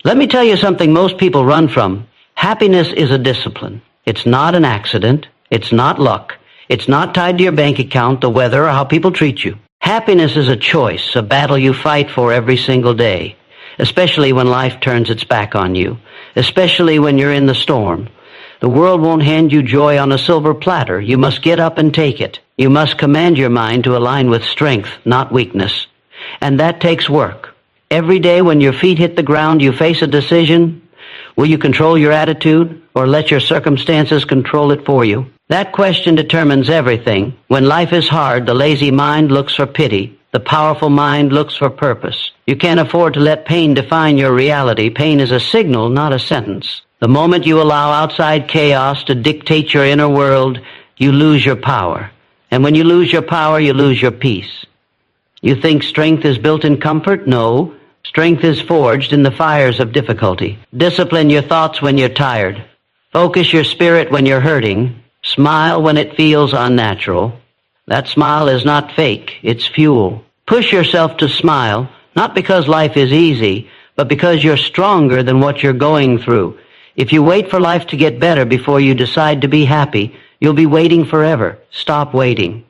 Let me tell you something most people run from. Happiness is a discipline. It's not an accident. It's not luck. It's not tied to your bank account, the weather, or how people treat you. Happiness is a choice, a battle you fight for every single day, especially when life turns its back on you, especially when you're in the storm. The world won't hand you joy on a silver platter. You must get up and take it. You must command your mind to align with strength, not weakness. And that takes work. Every day when your feet hit the ground, you face a decision. Will you control your attitude or let your circumstances control it for you? That question determines everything. When life is hard, the lazy mind looks for pity. The powerful mind looks for purpose. You can't afford to let pain define your reality. Pain is a signal, not a sentence. The moment you allow outside chaos to dictate your inner world, you lose your power. And when you lose your power, you lose your peace. You think strength is built in comfort? No. Strength is forged in the fires of difficulty. Discipline your thoughts when you're tired. Focus your spirit when you're hurting. Smile when it feels unnatural. That smile is not fake, it's fuel. Push yourself to smile, not because life is easy, but because you're stronger than what you're going through. If you wait for life to get better before you decide to be happy, you'll be waiting forever. Stop waiting.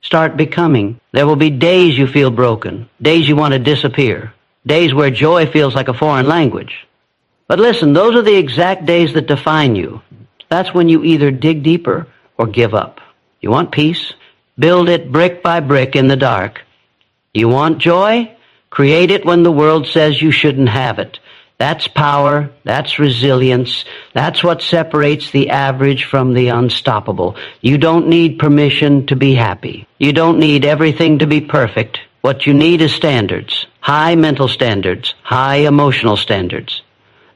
Start becoming. There will be days you feel broken, days you want to disappear, days where joy feels like a foreign language. But listen, those are the exact days that define you. That's when you either dig deeper or give up. You want peace? Build it brick by brick in the dark. You want joy? Create it when the world says you shouldn't have it. That's power. That's resilience. That's what separates the average from the unstoppable. You don't need permission to be happy. You don't need everything to be perfect. What you need is standards. High mental standards. High emotional standards.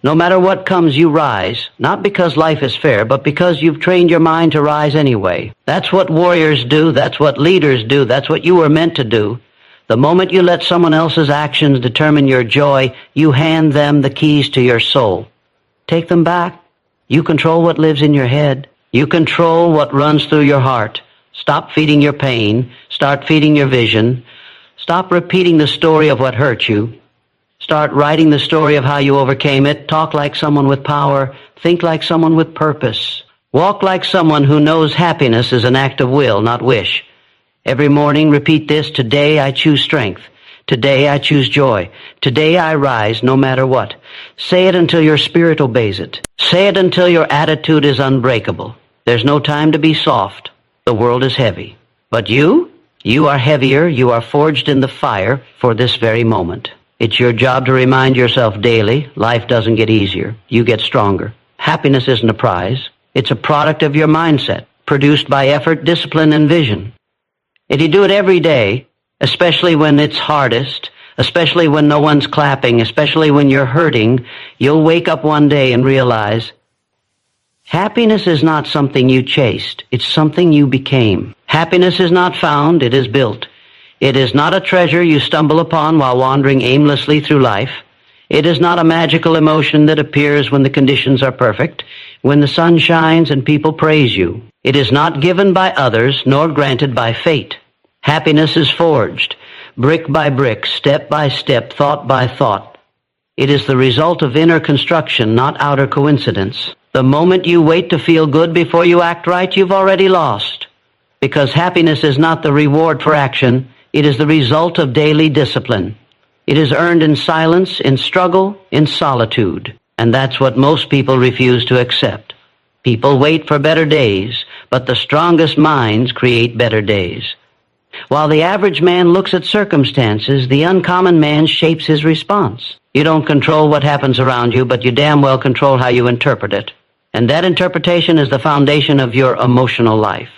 No matter what comes, you rise, not because life is fair, but because you've trained your mind to rise anyway. That's what warriors do. That's what leaders do. That's what you were meant to do. The moment you let someone else's actions determine your joy, you hand them the keys to your soul. Take them back. You control what lives in your head. You control what runs through your heart. Stop feeding your pain. Start feeding your vision. Stop repeating the story of what hurt you. Start writing the story of how you overcame it. Talk like someone with power. Think like someone with purpose. Walk like someone who knows happiness is an act of will, not wish. Every morning repeat this: today I choose strength. Today I choose joy. Today I rise no matter what. Say it until your spirit obeys it. Say it until your attitude is unbreakable. There's no time to be soft. The world is heavy. But you are heavier. You are forged in the fire for this very moment. It's your job to remind yourself daily, life doesn't get easier. You get stronger. Happiness isn't a prize. It's a product of your mindset, produced by effort, discipline, and vision. If you do it every day, especially when it's hardest, especially when no one's clapping, especially when you're hurting, you'll wake up one day and realize happiness is not something you chased. It's something you became. Happiness is not found, it is built. It is not a treasure you stumble upon while wandering aimlessly through life. It is not a magical emotion that appears when the conditions are perfect, when the sun shines and people praise you. It is not given by others, nor granted by fate. Happiness is forged, brick by brick, step by step, thought by thought. It is the result of inner construction, not outer coincidence. The moment you wait to feel good before you act right, you've already lost. Because happiness is not the reward for action, it is the result of daily discipline. It is earned in silence, in struggle, in solitude. And that's what most people refuse to accept. People wait for better days, but the strongest minds create better days. While the average man looks at circumstances, the uncommon man shapes his response. You don't control what happens around you, but you damn well control how you interpret it. And that interpretation is the foundation of your emotional life.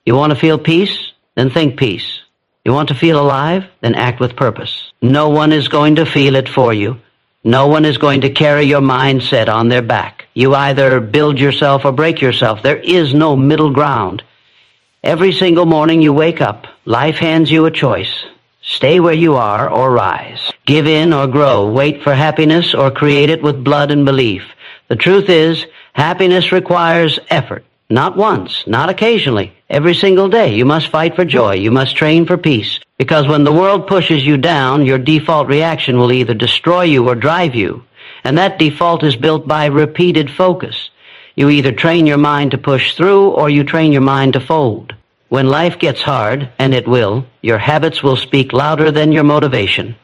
You want to feel peace? Then think peace. You want to feel alive? Then act with purpose. No one is going to feel it for you. No one is going to carry your mindset on their back. You either build yourself or break yourself. There is no middle ground. Every single morning you wake up, life hands you a choice. Stay where you are or rise. Give in or grow. Wait for happiness or create it with blood and belief. The truth is, happiness requires effort. Not once, not occasionally. Every single day you must fight for joy. You must train for peace. Because when the world pushes you down, your default reaction will either destroy you or drive you. And that default is built by repeated focus. You either train your mind to push through or you train your mind to fold. When life gets hard, and it will, your habits will speak louder than your motivation.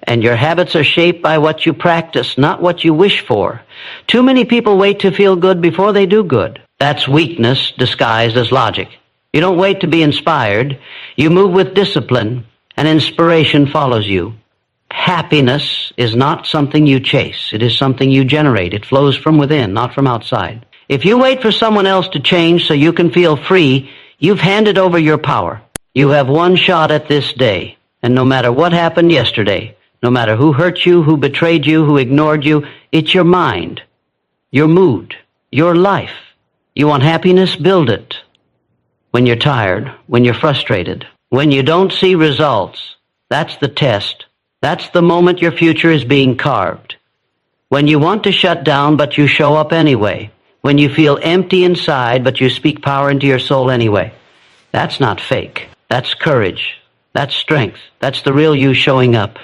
And your habits are shaped by what you practice, not what you wish for. Too many people wait to feel good before they do good. That's weakness disguised as logic. You don't wait to be inspired. You move with discipline, and inspiration follows you. Happiness is not something you chase. It is something you generate. It flows from within, not from outside. If you wait for someone else to change so you can feel free, you've handed over your power. You have one shot at this day, and no matter what happened yesterday, no matter who hurt you, who betrayed you, who ignored you, it's your mind, your mood, your life. You want happiness? Build it. When you're tired, when you're frustrated, when you don't see results, that's the test. That's the moment your future is being carved. When you want to shut down, but you show up anyway. When you feel empty inside, but you speak power into your soul anyway. That's not fake. That's courage. That's strength. That's the real you showing up.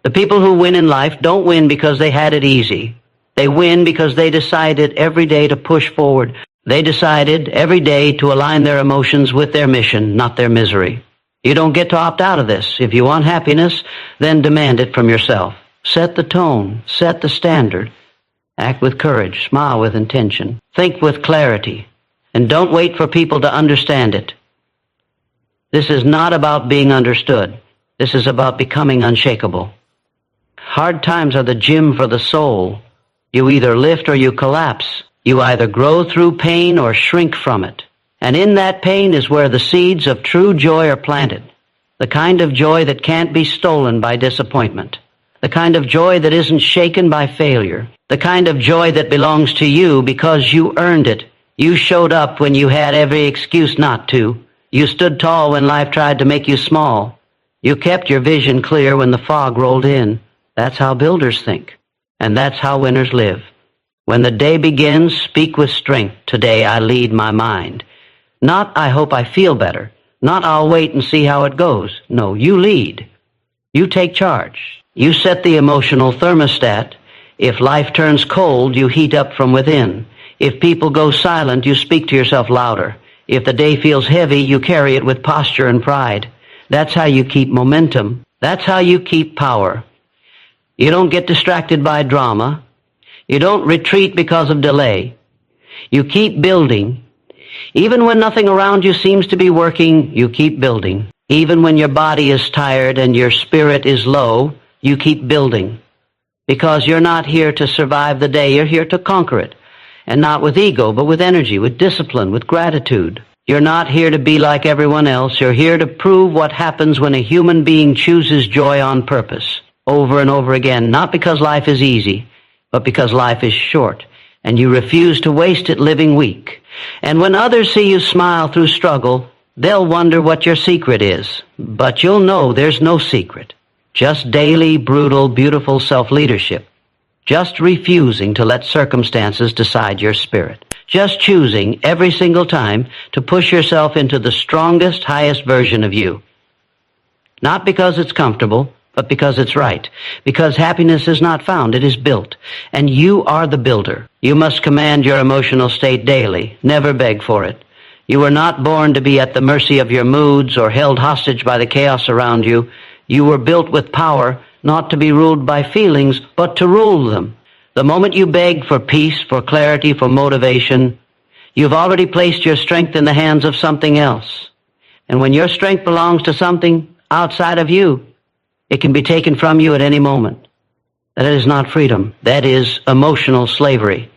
The people who win in life don't win because they had it easy. They win because they decided every day to push forward. They decided every day to align their emotions with their mission, not their misery. You don't get to opt out of this. If you want happiness, then demand it from yourself. Set the tone. Set the standard. Act with courage. Smile with intention. Think with clarity. And don't wait for people to understand it. This is not about being understood. This is about becoming unshakable. Hard times are the gym for the soul. You either lift or you collapse. You either grow through pain or shrink from it. And in that pain is where the seeds of true joy are planted. The kind of joy that can't be stolen by disappointment. The kind of joy that isn't shaken by failure. The kind of joy that belongs to you because you earned it. You showed up when you had every excuse not to. You stood tall when life tried to make you small. You kept your vision clear when the fog rolled in. That's how builders think. And that's how winners live. When the day begins, speak with strength. Today I lead my mind. Not I hope I feel better. Not I'll wait and see how it goes. No, you lead. You take charge. You set the emotional thermostat. If life turns cold, you heat up from within. If people go silent, you speak to yourself louder. If the day feels heavy, you carry it with posture and pride. That's how you keep momentum. That's how you keep power. You don't get distracted by drama. You don't retreat because of delay. You keep building. Even when nothing around you seems to be working, you keep building. Even when your body is tired and your spirit is low, you keep building. Because you're not here to survive the day, you're here to conquer it. And not with ego, but with energy, with discipline, with gratitude. You're not here to be like everyone else. You're here to prove what happens when a human being chooses joy on purpose. Over and over again, not because life is easy, but because life is short, and you refuse to waste it living weak. And when others see you smile through struggle, they'll wonder what your secret is. But you'll know there's no secret. Just daily, brutal, beautiful self-leadership. Just refusing to let circumstances decide your spirit. Just choosing every single time to push yourself into the strongest, highest version of you. Not because it's comfortable, but because it's right. Because happiness is not found, it is built. And you are the builder. You must command your emotional state daily. Never beg for it. You were not born to be at the mercy of your moods or held hostage by the chaos around you. You were built with power, not to be ruled by feelings, but to rule them. The moment you beg for peace, for clarity, for motivation, you've already placed your strength in the hands of something else. And when your strength belongs to something outside of you, it can be taken from you at any moment. That is not freedom. That is emotional slavery.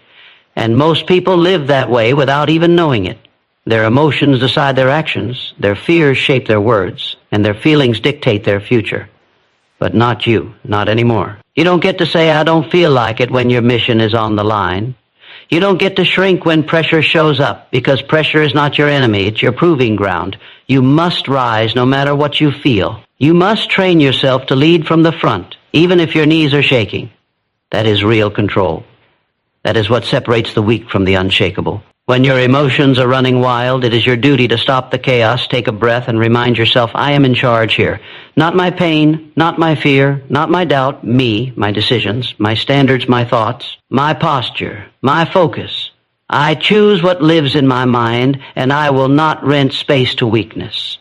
And most people live that way without even knowing it. Their emotions decide their actions, their fears shape their words, and their feelings dictate their future. But not you, not anymore. You don't get to say, I don't feel like it when your mission is on the line. You don't get to shrink when pressure shows up, because pressure is not your enemy, it's your proving ground. You must rise no matter what you feel. You must train yourself to lead from the front, even if your knees are shaking. That is real control. That is what separates the weak from the unshakable. When your emotions are running wild, it is your duty to stop the chaos, take a breath, and remind yourself, I am in charge here. Not my pain, not my fear, not my doubt, me, my decisions, my standards, my thoughts, my posture, my focus. I choose what lives in my mind, and I will not rent space to weakness.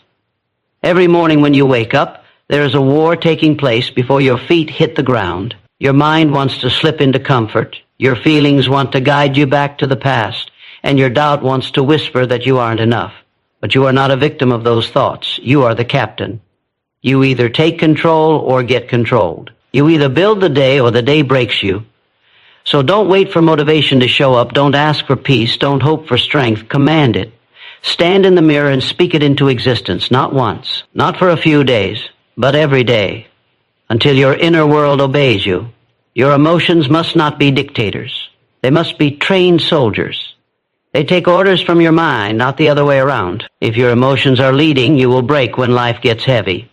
Every morning when you wake up, there is a war taking place before your feet hit the ground. Your mind wants to slip into comfort. Your feelings want to guide you back to the past. And your doubt wants to whisper that you aren't enough. But you are not a victim of those thoughts. You are the captain. You either take control or get controlled. You either build the day or the day breaks you. So don't wait for motivation to show up. Don't ask for peace. Don't hope for strength. Command it. Stand in the mirror and speak it into existence, not once, not for a few days, but every day, until your inner world obeys you. Your emotions must not be dictators. They must be trained soldiers. They take orders from your mind, not the other way around. If your emotions are leading, you will break when life gets heavy.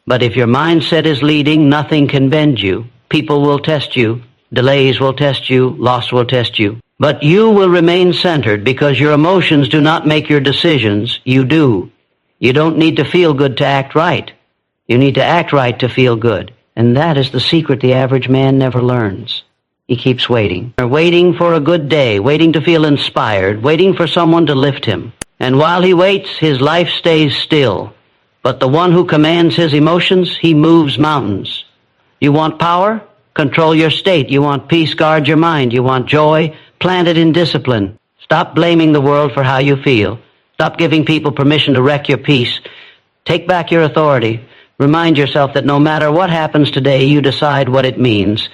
But if your mindset is leading, nothing can bend you. People will test you. Delays will test you. Loss will test you. But you will remain centered because your emotions do not make your decisions. You do. You don't need to feel good to act right. You need to act right to feel good. And that is the secret the average man never learns. He keeps waiting. Waiting for a good day, waiting to feel inspired, waiting for someone to lift him. And while he waits, his life stays still. But the one who commands his emotions, he moves mountains. You want power? Control your state. You want peace? Guard your mind. You want joy? Plant it in discipline. Stop blaming the world for how you feel. Stop giving people permission to wreck your peace. Take back your authority. Remind yourself that no matter what happens today, you decide what it means.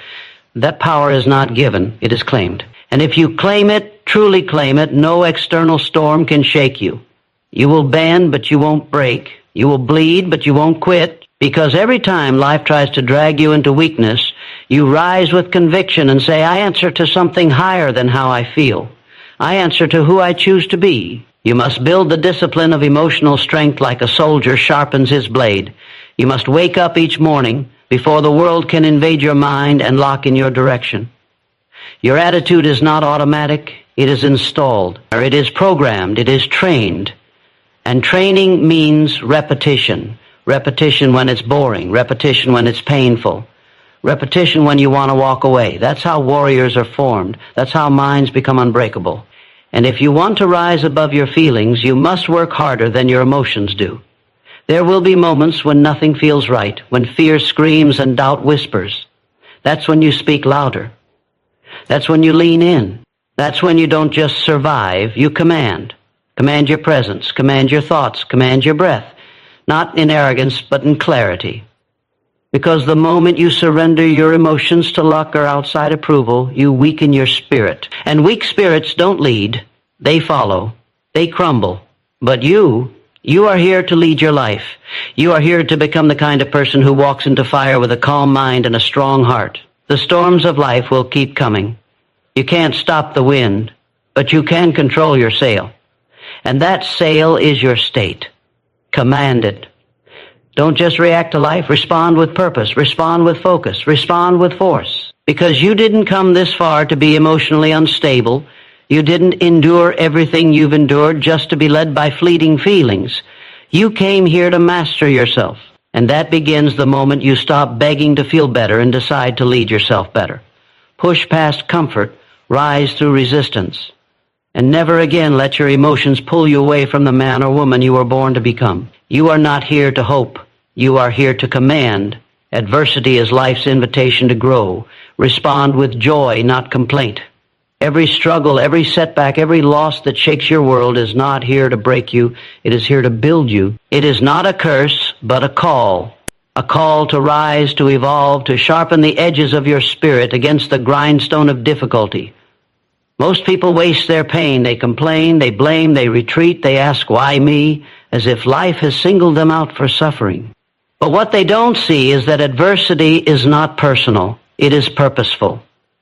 That power is not given, it is claimed. And if you claim it, truly claim it, no external storm can shake you. You will bend, but you won't break. You will bleed, but you won't quit. Because every time life tries to drag you into weakness, you rise with conviction and say, I answer to something higher than how I feel. I answer to who I choose to be. You must build the discipline of emotional strength like a soldier sharpens his blade. You must wake up each morning before the world can invade your mind and lock in your direction. Your attitude is not automatic, it is installed, or it is programmed, it is trained. And training means repetition. Repetition when it's boring, repetition when it's painful, repetition when you want to walk away. That's how warriors are formed. That's how minds become unbreakable. And if you want to rise above your feelings, you must work harder than your emotions do. There will be moments when nothing feels right, when fear screams and doubt whispers. That's when you speak louder. That's when you lean in. That's when you don't just survive, you command. Command your presence, command your thoughts, command your breath. Not in arrogance, but in clarity. Because the moment you surrender your emotions to luck or outside approval, you weaken your spirit. And weak spirits don't lead, they follow, they crumble. But you are here to lead your life. You are here to become the kind of person who walks into fire with a calm mind and a strong heart. The storms of life will keep coming. You can't stop the wind, but you can control your sail. And that sail is your state. Command it. Don't just react to life. Respond with purpose. Respond with focus. Respond with force. Because you didn't come this far to be emotionally unstable. You didn't endure everything you've endured just to be led by fleeting feelings. You came here to master yourself. And that begins the moment you stop begging to feel better and decide to lead yourself better. Push past comfort. Rise through resistance. And never again let your emotions pull you away from the man or woman you were born to become. You are not here to hope. You are here to command. Adversity is life's invitation to grow. Respond with joy, not complaint. Every struggle, every setback, every loss that shakes your world is not here to break you. It is here to build you. It is not a curse, but a call. A call to rise, to evolve, to sharpen the edges of your spirit against the grindstone of difficulty. Most people waste their pain. They complain, they blame, they retreat, they ask, why me? As if life has singled them out for suffering. But what they don't see is that adversity is not personal. It is purposeful.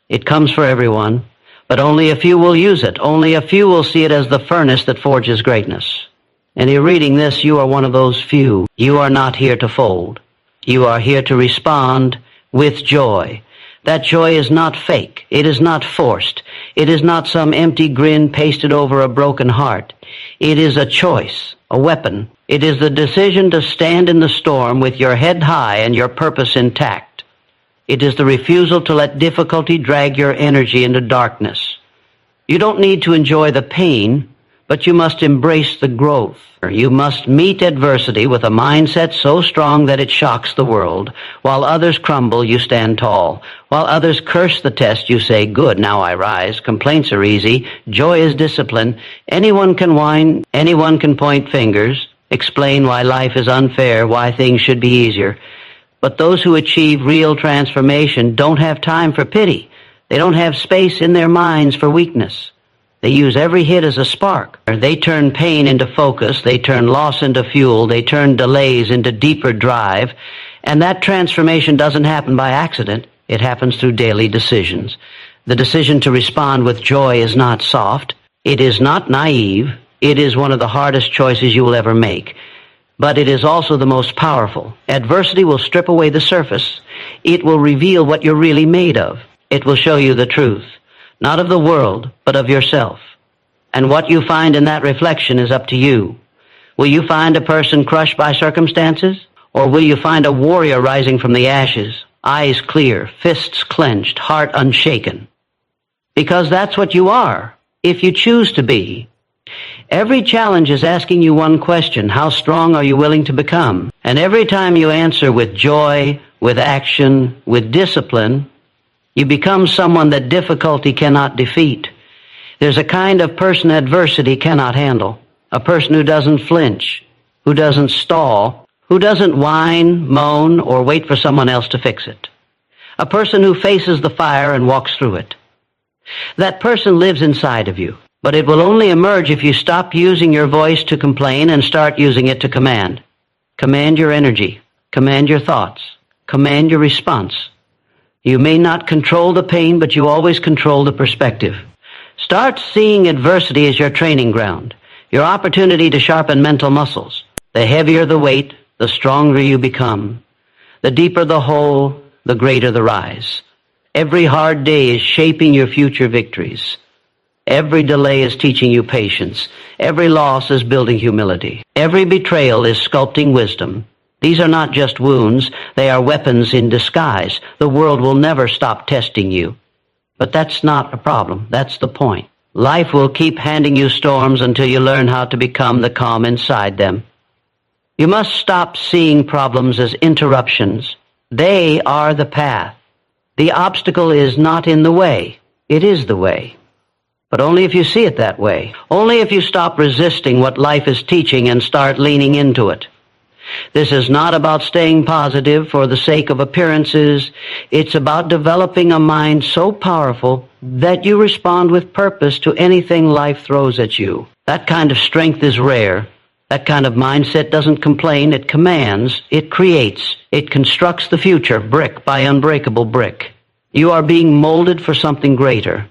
It comes for everyone. But only a few will use it. Only a few will see it as the furnace that forges greatness. And in reading this, you are one of those few. You are not here to fold. You are here to respond with joy. That joy is not fake. It is not forced. It is not some empty grin pasted over a broken heart. It is a choice, a weapon. It is the decision to stand in the storm with your head high and your purpose intact. It is the refusal to let difficulty drag your energy into darkness. You don't need to enjoy the pain, but you must embrace the growth. You must meet adversity with a mindset so strong that it shocks the world. While others crumble, you stand tall. While others curse the test, you say, good, now I rise. Complaints are easy. Joy is discipline. Anyone can whine. Anyone can point fingers, explain why life is unfair, why things should be easier. But those who achieve real transformation don't have time for pity. They don't have space in their minds for weakness. They use every hit as a spark. They turn pain into focus. They turn loss into fuel. They turn delays into deeper drive. And that transformation doesn't happen by accident. It happens through daily decisions. The decision to respond with joy is not soft. It is not naive. It is one of the hardest choices you will ever make. But it is also the most powerful. Adversity will strip away the surface. It will reveal what you're really made of. It will show you the truth. Not of the world, but of yourself. And what you find in that reflection is up to you. Will you find a person crushed by circumstances? Or will you find a warrior rising from the ashes, eyes clear, fists clenched, heart unshaken? Because that's what you are, if you choose to be. Every challenge is asking you one question: how strong are you willing to become? And every time you answer with joy, with action, with discipline, you become someone that difficulty cannot defeat. There's a kind of person adversity cannot handle. A person who doesn't flinch, who doesn't stall, who doesn't whine, moan, or wait for someone else to fix it. A person who faces the fire and walks through it. That person lives inside of you, but it will only emerge if you stop using your voice to complain and start using it to command. Command your energy. Command your thoughts. Command your response. You may not control the pain, but you always control the perspective. Start seeing adversity as your training ground, your opportunity to sharpen mental muscles. The heavier the weight, the stronger you become. The deeper the hole, the greater the rise. Every hard day is shaping your future victories. Every delay is teaching you patience. Every loss is building humility. Every betrayal is sculpting wisdom. These are not just wounds, they are weapons in disguise. The world will never stop testing you. But that's not a problem, that's the point. Life will keep handing you storms until you learn how to become the calm inside them. You must stop seeing problems as interruptions. They are the path. The obstacle is not in the way, it is the way. But only if you see it that way. Only if you stop resisting what life is teaching and start leaning into it. This is not about staying positive for the sake of appearances. It's about developing a mind so powerful that you respond with purpose to anything life throws at you. That kind of strength is rare. That kind of mindset doesn't complain, it commands, it creates, it constructs the future brick by unbreakable brick. You are being molded for something greater.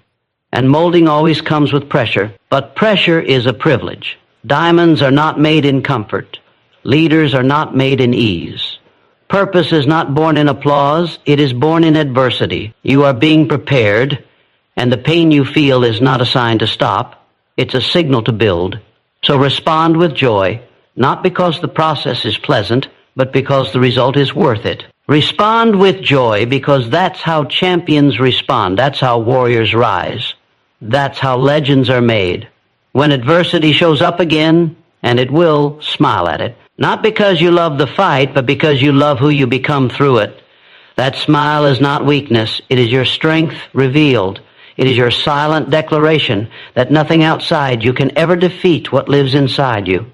And molding always comes with pressure, but pressure is a privilege. Diamonds are not made in comfort. Leaders are not made in ease. Purpose is not born in applause, it is born in adversity. You are being prepared, and the pain you feel is not a sign to stop. It's a signal to build. So respond with joy, not because the process is pleasant, but because the result is worth it. Respond with joy because that's how champions respond. That's how warriors rise. That's how legends are made. When adversity shows up again, and it will, smile at it. Not because you love the fight, but because you love who you become through it. That smile is not weakness. It is your strength revealed. It is your silent declaration that nothing outside you can ever defeat what lives inside you.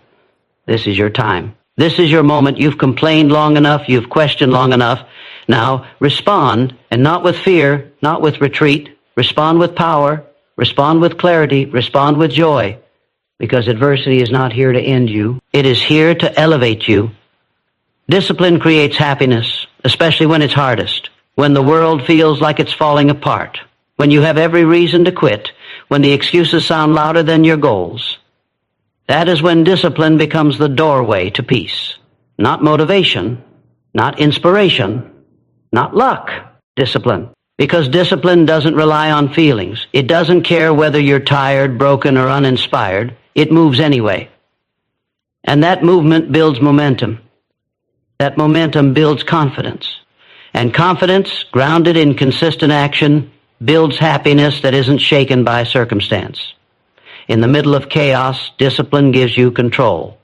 This is your time. This is your moment. You've complained long enough. You've questioned long enough. Now respond, and not with fear, not with retreat. Respond with power. Respond with clarity. Respond with joy. Because adversity is not here to end you. It is here to elevate you. Discipline creates happiness, especially when it's hardest, when the world feels like it's falling apart, when you have every reason to quit, when the excuses sound louder than your goals. That is when discipline becomes the doorway to peace. Not motivation, not inspiration, not luck. Discipline. Because discipline doesn't rely on feelings. It doesn't care whether you're tired, broken, or uninspired. It moves anyway. And that movement builds momentum. That momentum builds confidence. And confidence, grounded in consistent action, builds happiness that isn't shaken by circumstance. In the middle of chaos, discipline gives you control.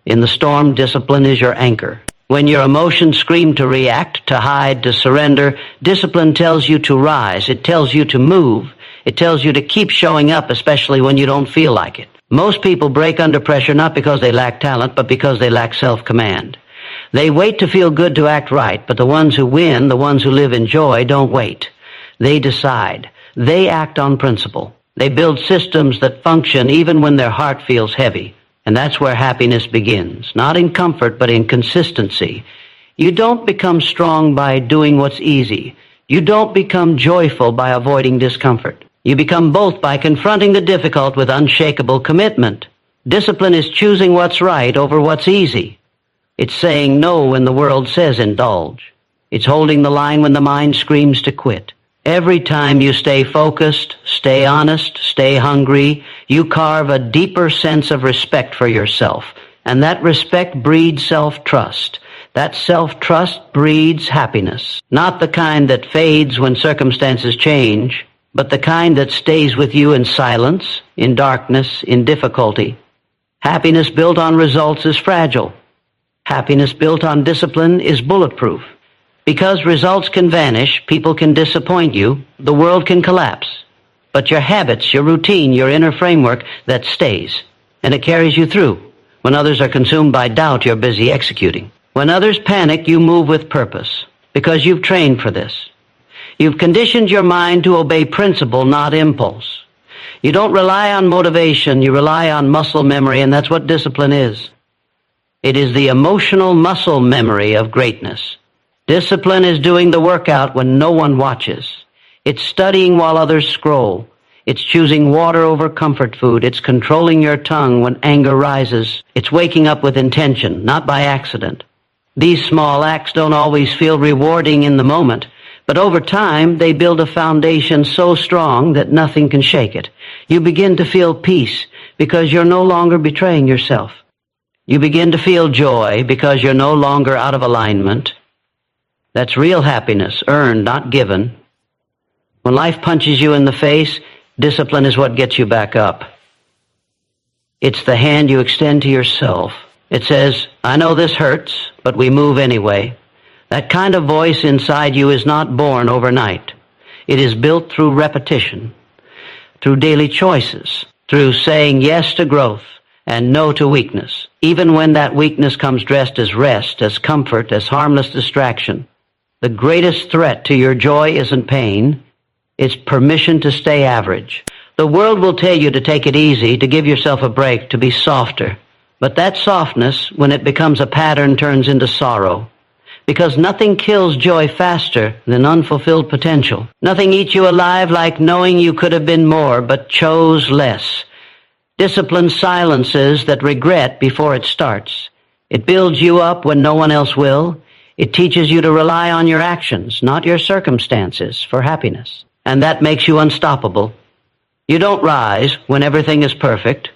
In the storm, discipline is your anchor. When your emotions scream to react, to hide, to surrender, discipline tells you to rise. It tells you to move. It tells you to keep showing up, especially when you don't feel like it. Most people break under pressure not because they lack talent, but because they lack self-command. They wait to feel good to act right, but the ones who win, the ones who live in joy, don't wait. They decide. They act on principle. They build systems that function even when their heart feels heavy. And that's where happiness begins, not in comfort, but in consistency. You don't become strong by doing what's easy. You don't become joyful by avoiding discomfort. You become both by confronting the difficult with unshakable commitment. Discipline is choosing what's right over what's easy. It's saying no when the world says indulge. It's holding the line when the mind screams to quit. Every time you stay focused, stay honest, stay hungry, you carve a deeper sense of respect for yourself. And that respect breeds self-trust. That self-trust breeds happiness. Not the kind that fades when circumstances change, but the kind that stays with you in silence, in darkness, in difficulty. Happiness built on results is fragile. Happiness built on discipline is bulletproof. Because results can vanish, people can disappoint you, the world can collapse. But your habits, your routine, your inner framework, that stays. And it carries you through. When others are consumed by doubt, you're busy executing. When others panic, you move with purpose. Because you've trained for this. You've conditioned your mind to obey principle, not impulse. You don't rely on motivation, you rely on muscle memory, and that's what discipline is. It is the emotional muscle memory of greatness. Discipline is doing the workout when no one watches. It's studying while others scroll. It's choosing water over comfort food. It's controlling your tongue when anger rises. It's waking up with intention, not by accident. These small acts don't always feel rewarding in the moment, but over time they build a foundation so strong that nothing can shake it. You begin to feel peace because you're no longer betraying yourself. You begin to feel joy because you're no longer out of alignment. That's real happiness, earned, not given. When life punches you in the face, discipline is what gets you back up. It's the hand you extend to yourself. It says, I know this hurts, but we move anyway. That kind of voice inside you is not born overnight. It is built through repetition, through daily choices, through saying yes to growth and no to weakness, even when that weakness comes dressed as rest, as comfort, as harmless distraction. The greatest threat to your joy isn't pain. It's permission to stay average. The world will tell you to take it easy, to give yourself a break, to be softer. But that softness, when it becomes a pattern, turns into sorrow. Because nothing kills joy faster than unfulfilled potential. Nothing eats you alive like knowing you could have been more, but chose less. Discipline silences that regret before it starts. It builds you up when no one else will. It teaches you to rely on your actions, not your circumstances, for happiness. And that makes you unstoppable. You don't rise when everything is perfect.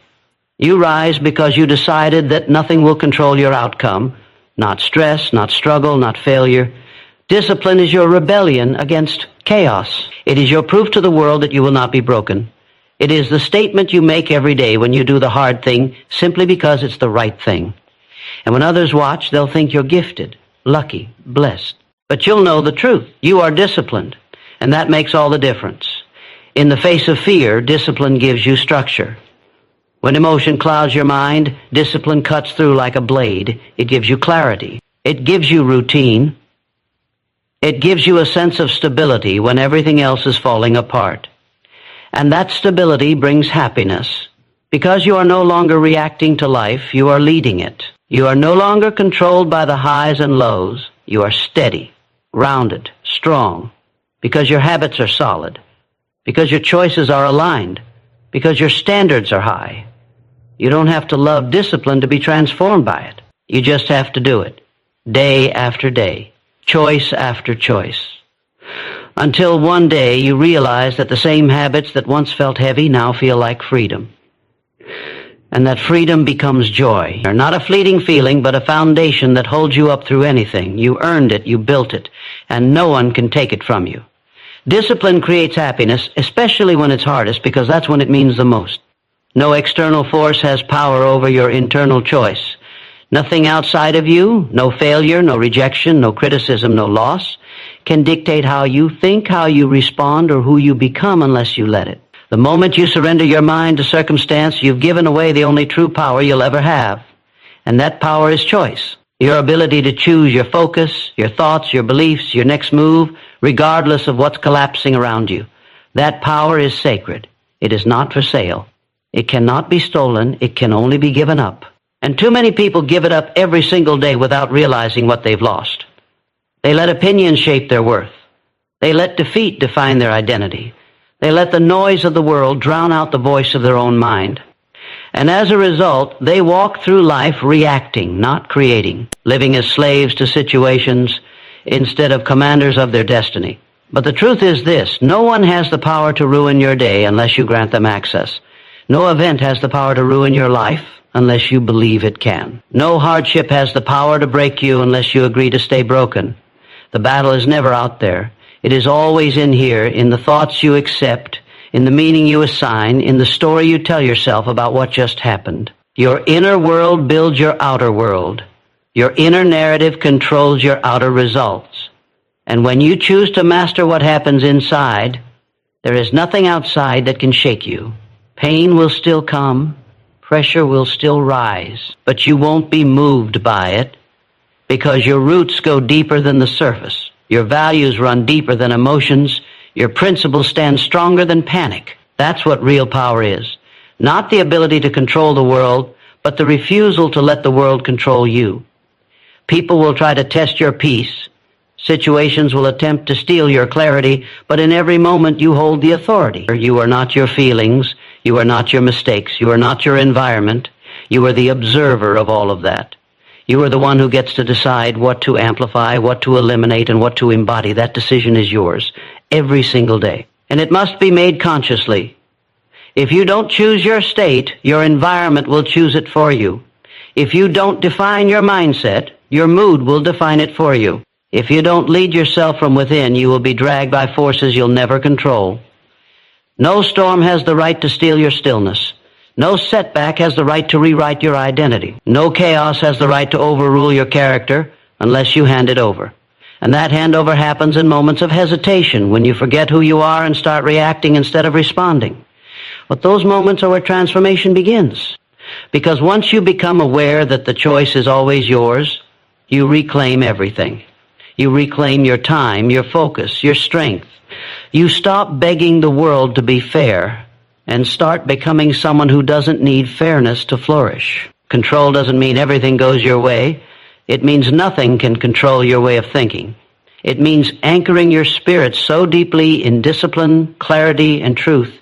You rise because you decided that nothing will control your outcome. Not stress, not struggle, not failure. Discipline is your rebellion against chaos. It is your proof to the world that you will not be broken. It is the statement you make every day when you do the hard thing simply because it's the right thing. And when others watch, they'll think you're gifted, lucky, blessed. But you'll know the truth. You are disciplined, and that makes all the difference. In the face of fear, discipline gives you structure. When emotion clouds your mind, discipline cuts through like a blade. It gives you clarity. It gives you routine. It gives you a sense of stability when everything else is falling apart. And that stability brings happiness. Because you are no longer reacting to life, you are leading it. You are no longer controlled by the highs and lows. You are steady, grounded, strong. Because your habits are solid. Because your choices are aligned. Because your standards are high. You don't have to love discipline to be transformed by it. You just have to do it, day after day, choice after choice. until one day you realize that the same habits that once felt heavy now feel like freedom. And that freedom becomes joy. Not a fleeting feeling, but a foundation that holds you up through anything. You earned it, you built it, and no one can take it from you. Discipline creates happiness, especially when it's hardest, because that's when it means the most. No external force has power over your internal choice. Nothing outside of you, no failure, no rejection, no criticism, no loss, can dictate how you think, how you respond, or who you become unless you let it. The moment you surrender your mind to circumstance, you've given away the only true power you'll ever have. And that power is choice. Your ability to choose your focus, your thoughts, your beliefs, your next move, regardless of what's collapsing around you. That power is sacred. It is not for sale. It cannot be stolen. It can only be given up. And too many people give it up every single day without realizing what they've lost. They let opinions shape their worth. They let defeat define their identity. They let the noise of the world drown out the voice of their own mind. And as a result, they walk through life reacting, not creating, living as slaves to situations instead of commanders of their destiny. But the truth is this: no one has the power to ruin your day unless you grant them access. No event has the power to ruin your life unless you believe it can. No hardship has the power to break you unless you agree to stay broken. The battle is never out there. It is always in here, in the thoughts you accept, in the meaning you assign, in the story you tell yourself about what just happened. Your inner world builds your outer world. Your inner narrative controls your outer results. And when you choose to master what happens inside, there is nothing outside that can shake you. Pain will still come, pressure will still rise, but you won't be moved by it because your roots go deeper than the surface. Your values run deeper than emotions. Your principles stand stronger than panic. That's what real power is. Not the ability to control the world, but the refusal to let the world control you. People will try to test your peace. Situations will attempt to steal your clarity, but in every moment you hold the authority. You are not your feelings. You are not your mistakes. You are not your environment. You are the observer of all of that. You are the one who gets to decide what to amplify, what to eliminate, and what to embody. That decision is yours every single day. And it must be made consciously. If you don't choose your state, your environment will choose it for you. If you don't define your mindset, your mood will define it for you. If you don't lead yourself from within, you will be dragged by forces you'll never control. No storm has the right to steal your stillness. No setback has the right to rewrite your identity. No chaos has the right to overrule your character unless you hand it over. And that handover happens in moments of hesitation, when you forget who you are and start reacting instead of responding. But those moments are where transformation begins. Because once you become aware that the choice is always yours, you reclaim everything. You reclaim your time, your focus, your strength. You stop begging the world to be fair and start becoming someone who doesn't need fairness to flourish. Control doesn't mean everything goes your way. It means nothing can control your way of thinking. It means anchoring your spirit so deeply in discipline, clarity, and truth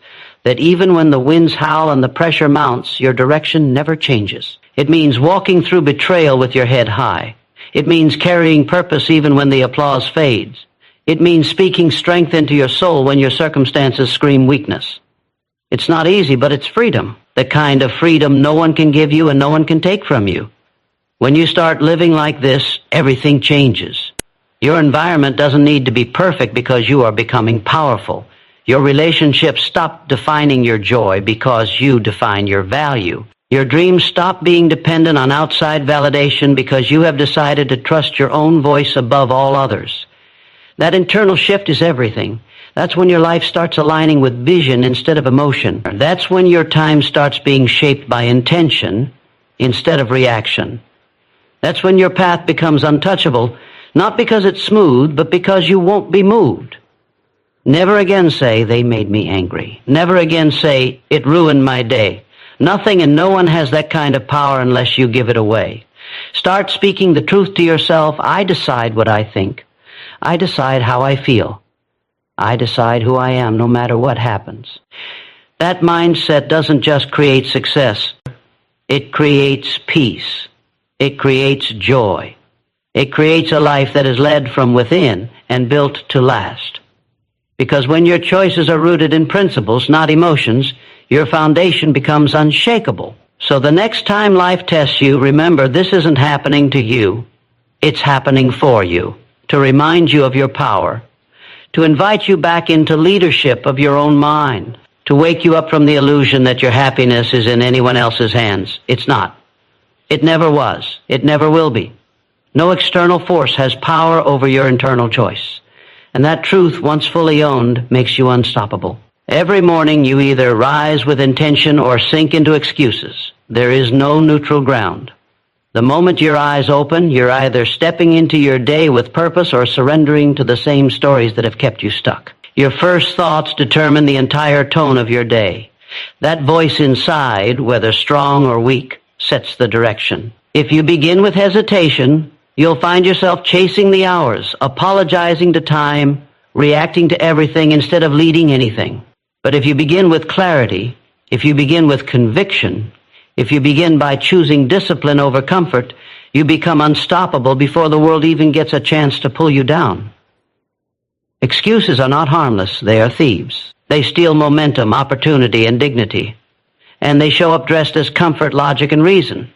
that even when the winds howl and the pressure mounts, your direction never changes. It means walking through betrayal with your head high. It means carrying purpose even when the applause fades. It means speaking strength into your soul when your circumstances scream weakness. It's not easy, but it's freedom. The kind of freedom no one can give you and no one can take from you. When you start living like this, everything changes. Your environment doesn't need to be perfect because you are becoming powerful. Your relationships stop defining your joy because you define your value. Your dreams stop being dependent on outside validation because you have decided to trust your own voice above all others. That internal shift is everything. That's when your life starts aligning with vision instead of emotion. That's when your time starts being shaped by intention instead of reaction. That's when your path becomes untouchable, not because it's smooth, but because you won't be moved. Never again say, "They made me angry." Never again say, "It ruined my day." Nothing and no one has that kind of power unless you give it away. Start speaking the truth to yourself. I decide what I think. I decide how I feel. I decide who I am no matter what happens. That mindset doesn't just create success. It creates peace. It creates joy. It creates a life that is led from within and built to last. Because when your choices are rooted in principles, not emotions, your foundation becomes unshakable. So the next time life tests you, remember this isn't happening to you. It's happening for you, to remind you of your power, to invite you back into leadership of your own mind, to wake you up from the illusion that your happiness is in anyone else's hands. It's not. It never was. It never will be. No external force has power over your internal choice. And that truth, once fully owned, makes you unstoppable. Every morning you either rise with intention or sink into excuses. There is no neutral ground. The moment your eyes open, you're either stepping into your day with purpose or surrendering to the same stories that have kept you stuck. Your first thoughts determine the entire tone of your day. That voice inside, whether strong or weak, sets the direction. If you begin with hesitation, you'll find yourself chasing the hours, apologizing to time, reacting to everything instead of leading anything. But if you begin with clarity, if you begin with conviction, if you begin by choosing discipline over comfort, you become unstoppable before the world even gets a chance to pull you down. Excuses are not harmless. They are thieves. They steal momentum, opportunity, and dignity. And they show up dressed as comfort, logic, and reason.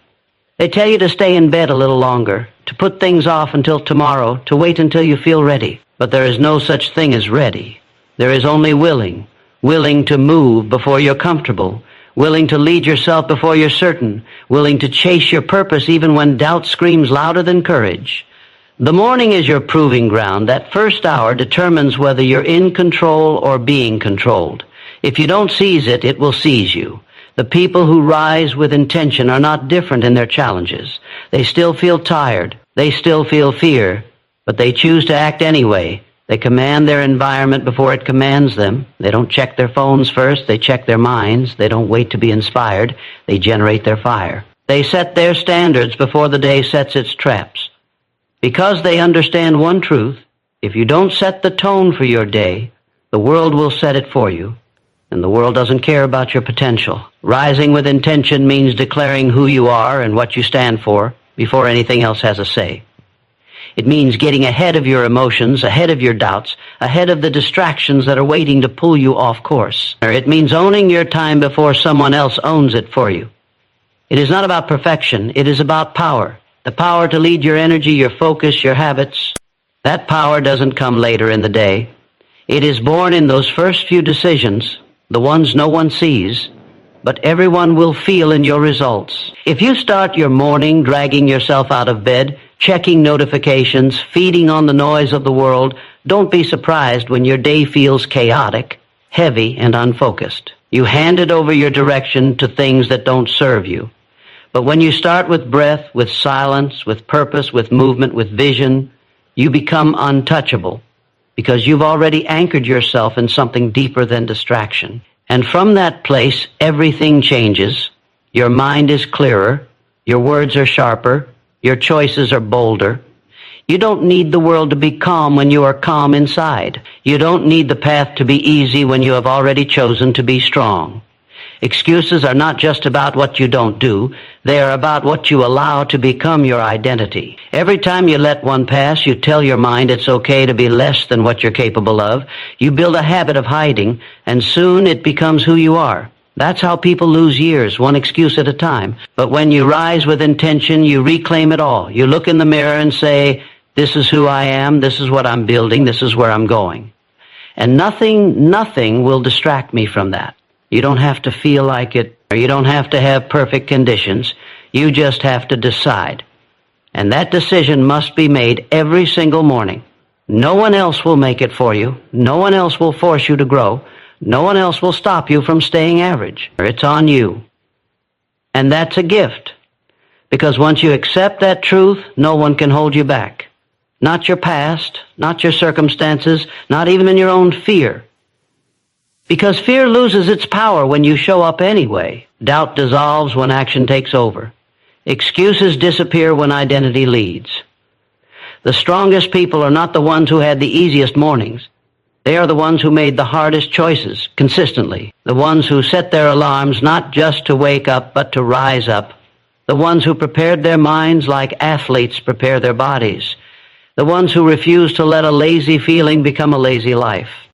They tell you to stay in bed a little longer, to put things off until tomorrow, to wait until you feel ready. But there is no such thing as ready. There is only willing. Willing to move before you're comfortable. Willing to lead yourself before you're certain. Willing to chase your purpose even when doubt screams louder than courage. The morning is your proving ground. That first hour determines whether you're in control or being controlled. If you don't seize it, it will seize you. The people who rise with intention are not different in their challenges. They still feel tired. They still feel fear. But they choose to act anyway. They command their environment before it commands them. They don't check their phones first. They check their minds. They don't wait to be inspired. They generate their fire. They set their standards before the day sets its traps. Because they understand one truth, if you don't set the tone for your day, the world will set it for you. And the world doesn't care about your potential. Rising with intention means declaring who you are and what you stand for before anything else has a say. It means getting ahead of your emotions, ahead of your doubts, ahead of the distractions that are waiting to pull you off course. It means owning your time before someone else owns it for you. It is not about perfection. It is about power. The power to lead your energy, your focus, your habits. That power doesn't come later in the day. It is born in those first few decisions, the ones no one sees, but everyone will feel in your results. If you start your morning dragging yourself out of bed, checking notifications, feeding on the noise of the world, don't be surprised when your day feels chaotic, heavy, and unfocused. You handed over your direction to things that don't serve you. But when you start with breath, with silence, with purpose, with movement, with vision, you become untouchable because you've already anchored yourself in something deeper than distraction. And from that place, everything changes. Your mind is clearer. Your words are sharper. Your choices are bolder. You don't need the world to be calm when you are calm inside. You don't need the path to be easy when you have already chosen to be strong. Excuses are not just about what you don't do. They are about what you allow to become your identity. Every time you let one pass, you tell your mind it's okay to be less than what you're capable of. You build a habit of hiding, and soon it becomes who you are. That's how people lose years, one excuse at a time. But when you rise with intention, you reclaim it all. You look in the mirror and say, this is who I am, this is what I'm building, this is where I'm going. And nothing will distract me from that. You don't have to feel like it, or you don't have to have perfect conditions. You just have to decide. And that decision must be made every single morning. No one else will make it for you. No one else will force you to grow. No one else will stop you from staying average. It's on you. And that's a gift. Because once you accept that truth, no one can hold you back. Not your past, not your circumstances, not even in your own fear. Because fear loses its power when you show up anyway. Doubt dissolves when action takes over. Excuses disappear when identity leads. The strongest people are not the ones who had the easiest mornings. They are the ones who made the hardest choices consistently. The ones who set their alarms not just to wake up, but to rise up. The ones who prepared their minds like athletes prepare their bodies. The ones who refused to let a lazy feeling become a lazy life.